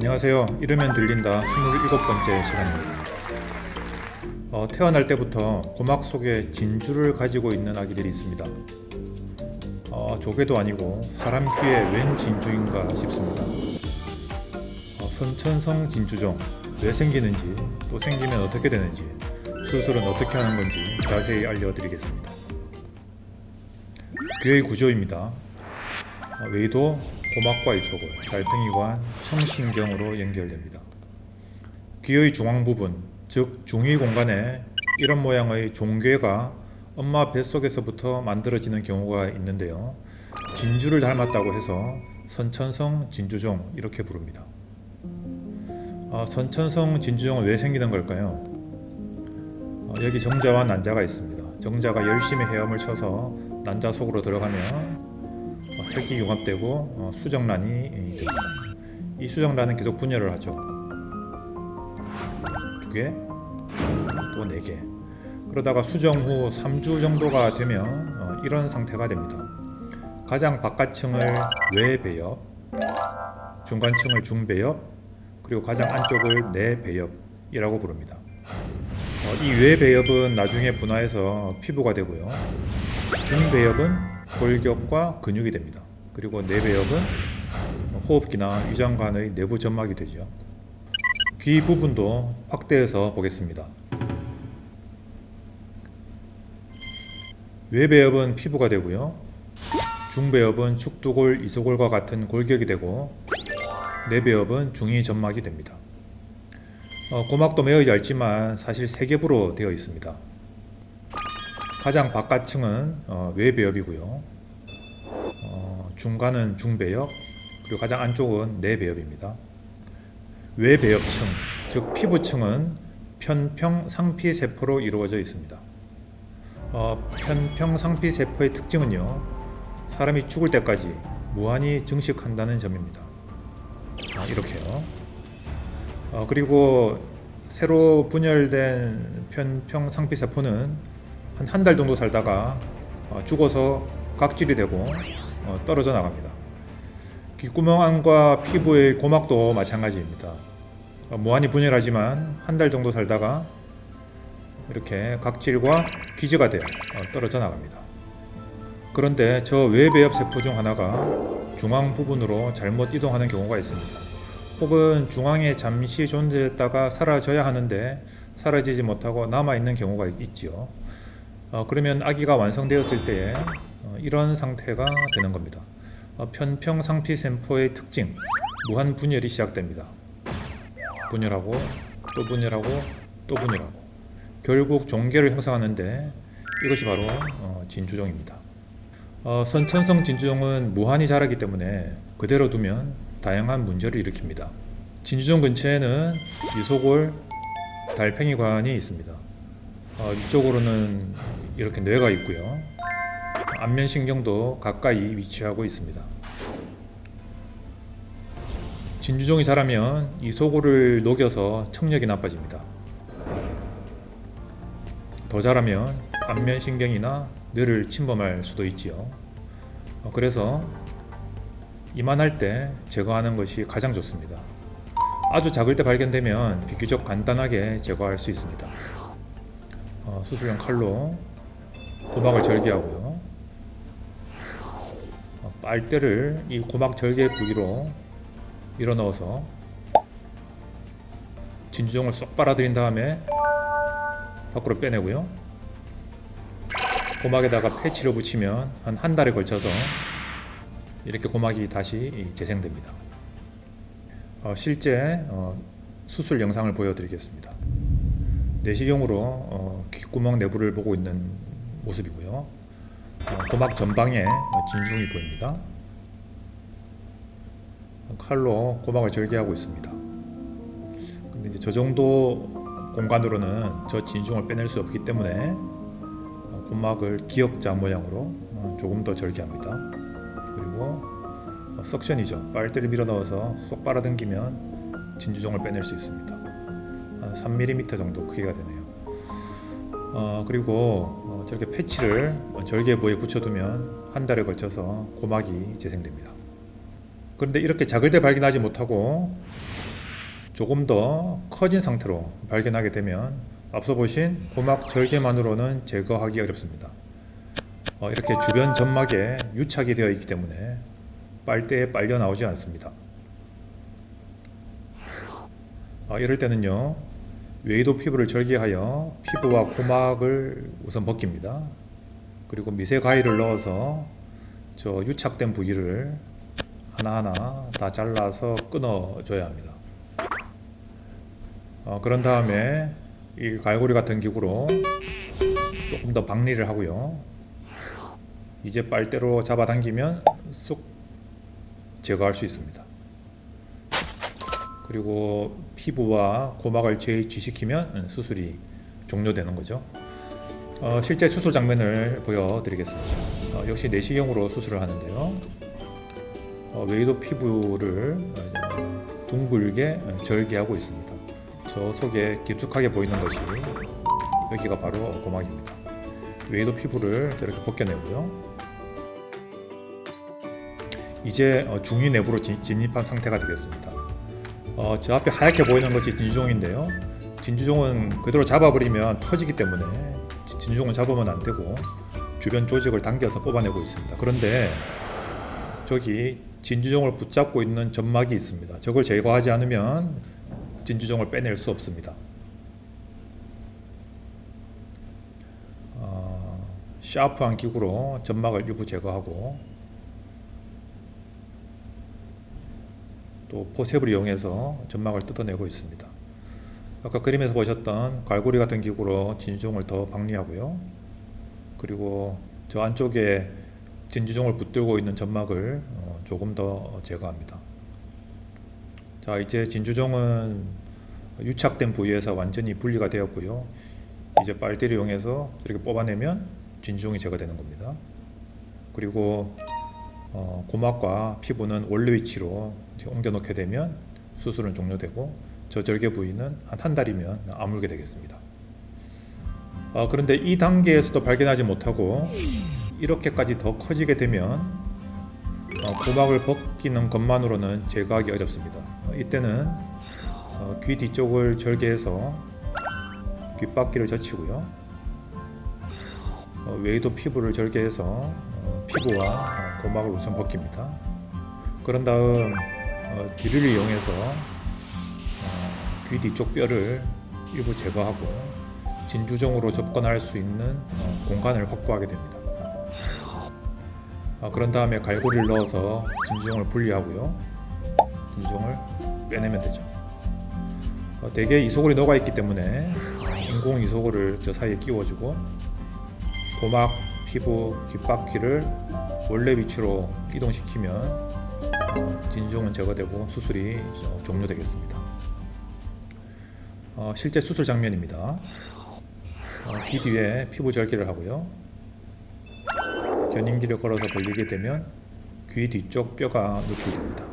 안녕하세요. 이러면 들린다 27번째 시간입니다. 태어날 때부터 고막 속에 진주를 가지고 있는 아기들이 있습니다. 조개도 아니고 사람 귀에 웬 진주인가 싶습니다. 선천성 진주종, 왜 생기는지, 또 생기면 어떻게 되는지, 수술은 어떻게 하는 건지 자세히 알려드리겠습니다. 귀의 구조입니다. 외도 고막과 이소골, 달팽이관, 청신경으로 연결됩니다. 귀의 중앙 부분, 즉 중위 공간에 이런 모양의 종괴가 엄마 뱃속에서부터 만들어지는 경우가 있는데요. 진주를 닮았다고 해서 선천성 진주종 이렇게 부릅니다. 선천성 진주종은 왜 생기는 걸까요? 여기 정자와 난자가 있습니다. 정자가 열심히 헤엄을 쳐서 난자 속으로 들어가면 혈기 융합되고 수정란이 됩니다. 이 수정란은 계속 분열을 하죠. 2개, 또 4개. 그러다가 수정 후 3주 정도가 되면 이런 상태가 됩니다. 가장 바깥층을 외배엽, 중간층을 중배엽, 그리고 가장 안쪽을 내배엽이라고 부릅니다. 이 외배엽은 나중에 분화해서 피부가 되고요. 중배엽은 골격과 근육이 됩니다. 그리고 내배엽은 호흡기나 위장관의 내부 점막이 되죠. 귀 부분도 확대해서 보겠습니다. 외배엽은 피부가 되고요. 중배엽은 축두골, 이소골과 같은 골격이 되고 내배엽은 중위 점막이 됩니다. 고막도 매우 얇지만 사실 3겹으로 되어 있습니다. 가장 바깥층은 외배엽이고요. 중간은 중배엽, 그리고 가장 안쪽은 내배엽입니다. 외배엽층, 즉 피부층은 편평상피세포로 이루어져 있습니다. 편평상피세포의 특징은요, 사람이 죽을 때까지 무한히 증식한다는 점입니다. 이렇게요. 그리고 새로 분열된 편평상피세포는 한 달 정도 살다가 죽어서 각질이 되고 떨어져 나갑니다. 귓구멍 안과 피부의 고막도 마찬가지입니다. 무한히 분열하지만 한 달 정도 살다가 이렇게 각질과 기저가 되어 떨어져 나갑니다. 그런데 저 외배엽 세포 중 하나가 중앙 부분으로 잘못 이동하는 경우가 있습니다. 혹은 중앙에 잠시 존재했다가 사라져야 하는데 사라지지 못하고 남아있는 경우가 있지요. 그러면 아기가 완성되었을 때에 이런 상태가 되는 겁니다. 편평상피세포의 특징, 무한 분열이 시작됩니다. 분열하고 또 분열하고 또 분열하고 결국 종괴를 형성하는데 이것이 바로 진주종입니다. 선천성 진주종은 무한히 자라기 때문에 그대로 두면 다양한 문제를 일으킵니다. 진주종 근처에는 이소골, 달팽이관이 있습니다. 위쪽으로는 이렇게 뇌가 있고요. 안면신경도 가까이 위치하고 있습니다. 진주종이 자라면 이소골을 녹여서 청력이 나빠집니다. 더 자라면 안면신경이나 뇌를 침범할 수도 있지요. 그래서 이만할 때 제거하는 것이 가장 좋습니다. 아주 작을 때 발견되면 비교적 간단하게 제거할 수 있습니다. 수술용 칼로 고막을 절개하고요. 빨대를 이 고막 절개 부위로 밀어 넣어서 진주종을 쏙 빨아들인 다음에 밖으로 빼내고요. 고막에다가 패치를 붙이면 한 달에 걸쳐서 이렇게 고막이 다시 재생됩니다. 실제 수술 영상을 보여드리겠습니다. 내시경으로 귓구멍 내부를 보고 있는 모습이고요. 고막 전방에 진주종이 보입니다. 칼로 고막을 절개하고 있습니다. 근데 이제 저 정도 공간으로는 저 진주종을 빼낼 수 없기 때문에 고막을 기역자 모양으로 조금 더 절개합니다. 그리고 석션이죠. 빨대를 밀어 넣어서 쏙 빨아당기면 진주종을 빼낼 수 있습니다. 한 3mm 정도 크기가 되네요. 그리고 저렇게 패치를 절개 부위에 붙여두면 한 달에 걸쳐서 고막이 재생됩니다. 그런데 이렇게 작을 때 발견하지 못하고 조금 더 커진 상태로 발견하게 되면 앞서 보신 고막 절개만으로는 제거하기 어렵습니다. 이렇게 주변 점막에 유착이 되어 있기 때문에 빨대에 빨려 나오지 않습니다. 이럴 때는요, 외이도 피부를 절개하여 피부와 고막을 우선 벗깁니다. 그리고 미세 가위를 넣어서 저 유착된 부위를 하나하나 다 잘라서 끊어줘야 합니다. 그런 다음에 이 갈고리 같은 기구로 조금 더 박리를 하고요. 이제 빨대로 잡아당기면 쏙 제거할 수 있습니다. 그리고 피부와 고막을 재이취시키면 수술이 종료되는 거죠. 실제 수술 장면을 보여드리겠습니다. 역시 내시경으로 수술을 하는데요. 외이도 피부를 둥글게 절개하고 있습니다. 저 속에 깊숙하게 보이는 것이 여기가 바로 고막입니다. 외이도 피부를 이렇게 벗겨내고요. 이제 중위 내부로 진입한 상태가 되겠습니다. 저 앞에 하얗게 보이는 것이 진주종인데요. 진주종은 그대로 잡아버리면 터지기 때문에 진주종은 잡으면 안 되고 주변 조직을 당겨서 뽑아내고 있습니다. 그런데 저기 진주종을 붙잡고 있는 점막이 있습니다. 저걸 제거하지 않으면 진주종을 빼낼 수 없습니다. 샤프한 기구로 점막을 일부 제거하고 또 포셉을 이용해서 점막을 뜯어내고 있습니다. 아까 그림에서 보셨던 갈고리 같은 기구로 진주종을 더 박리하고요. 그리고 저 안쪽에 진주종을 붙들고 있는 점막을 조금 더 제거합니다. 자, 이제 진주종은 유착된 부위에서 완전히 분리가 되었고요. 이제 빨대를 이용해서 이렇게 뽑아내면 진주종이 제거되는 겁니다. 그리고 고막과 피부는 원래 위치로 옮겨 놓게 되면 수술은 종료되고 저 절개 부위는 한 달이면 아물게 되겠습니다. 그런데 이 단계에서도 발견하지 못하고 이렇게까지 더 커지게 되면 고막을 벗기는 것만으로는 제거하기 어렵습니다. 이때는 귀 뒤쪽을 절개해서 귓바퀴를 젖히고요. 외이도 피부를 절개해서 피부와 고막을 우선 벗깁니다. 그런 다음 드릴을 이용해서 귀 뒤쪽 뼈를 일부 제거하고 진주종으로 접근할 수 있는 공간을 확보하게 됩니다. 그런 다음에 갈고리를 넣어서 진주종을 분리하고요. 진주종을 빼내면 되죠. 대개 이소골이 녹아 있기 때문에 인공 이소골을 저 사이에 끼워주고 고막, 피부, 귓바퀴를 원래 위치로 이동시키면 진주종은 제거되고 수술이 종료되겠습니다. 실제 수술 장면입니다. 귀 뒤에 피부 절개를 하고요. 견인기를 걸어서 벌리게 되면 귀 뒤쪽 뼈가 노출됩니다.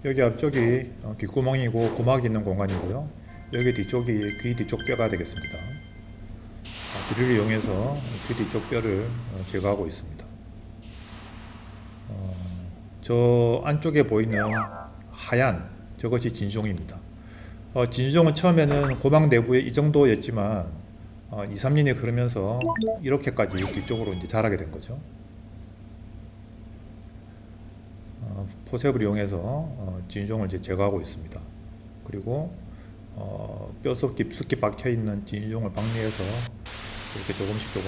여기 앞쪽이 귓구멍이고 고막이 있는 공간이고요. 여기 뒤쪽이 귀 뒤쪽 뼈가 되겠습니다. 드릴을 이용해서 귀 뒤쪽 뼈를 제거하고 있습니다. 저 안쪽에 보이는 하얀 저것이 진주종입니다. 진주종은 처음에는 고막 내부에 이 정도였지만 2, 3년이 흐르면서 이렇게까지 뒤쪽으로 이제 자라게 된 거죠. 포셉을 이용해서 진주종을 이제 제거하고 있습니다. 그리고 뼈속 깊숙이 박혀 있는 진주종을 박리해서 이렇게 조금씩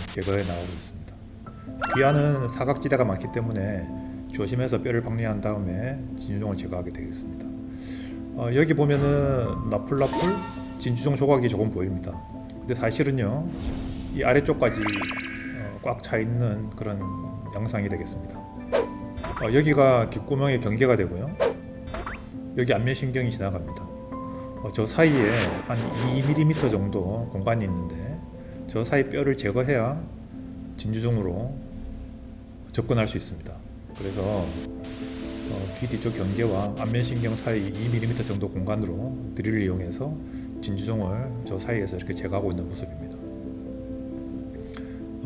제거해 나가고 있습니다. 귀 안은 사각지대가 많기 때문에 조심해서 뼈를 박리한 다음에 진주종을 제거하게 되겠습니다. 여기 보면은 나풀나풀 진주종 조각이 조금 보입니다. 근데 사실은요, 이 아래쪽까지 꽉 차 있는 그런 양상이 되겠습니다. 여기가 귓구멍의 경계가 되고요. 여기 안면신경이 지나갑니다. 저 사이에 한 2mm 정도 공간이 있는데 저 사이 뼈를 제거해야 진주종으로 접근할 수 있습니다. 그래서 귀 뒤쪽 경계와 안면신경 사이 2mm 정도 공간으로 드릴을 이용해서 진주종을 저 사이에서 이렇게 제거하고 있는 모습입니다.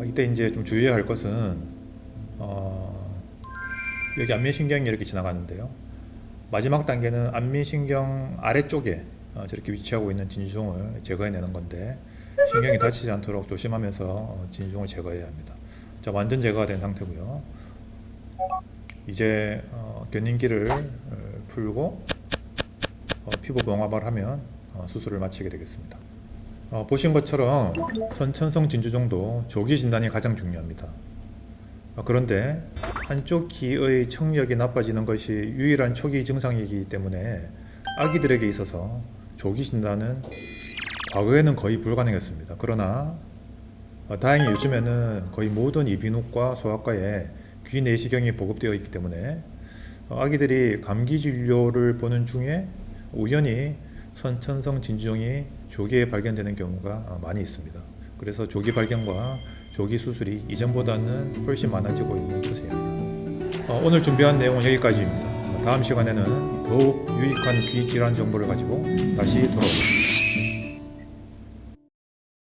이때 이제 좀 주의해야 할 것은, 것은, 마지막 단계는 안미신경 아래쪽에 저렇게 위치하고 있는 진주종을 제거해내는 건데, 신경이 다치지 않도록 조심하면서 진주종을 제거해야 합니다. 자, 완전 제거가 된 상태고요. 이제 견인기를 풀고 피부 봉합을 하면 수술을 마치게 되겠습니다. 보신 것처럼 선천성 진주종도 조기 진단이 가장 중요합니다. 그런데 한쪽 귀의 청력이 나빠지는 것이 유일한 초기 증상이기 때문에 아기들에게 있어서 조기 진단은 과거에는 거의 불가능했습니다. 그러나 다행히 요즘에는 거의 모든 이비인후과, 소아과에 귀 내시경이 보급되어 있기 때문에 아기들이 감기 진료를 보는 중에 우연히 선천성 진주종이 조기에 발견되는 경우가 많이 있습니다. 그래서 조기 발견과 조기 수술이 이전보다는 훨씬 많아지고 있는 추세입니다. 오늘 준비한 내용은 여기까지입니다. 다음 시간에는 더욱 유익한 귀 질환 정보를 가지고 다시 돌아오겠습니다.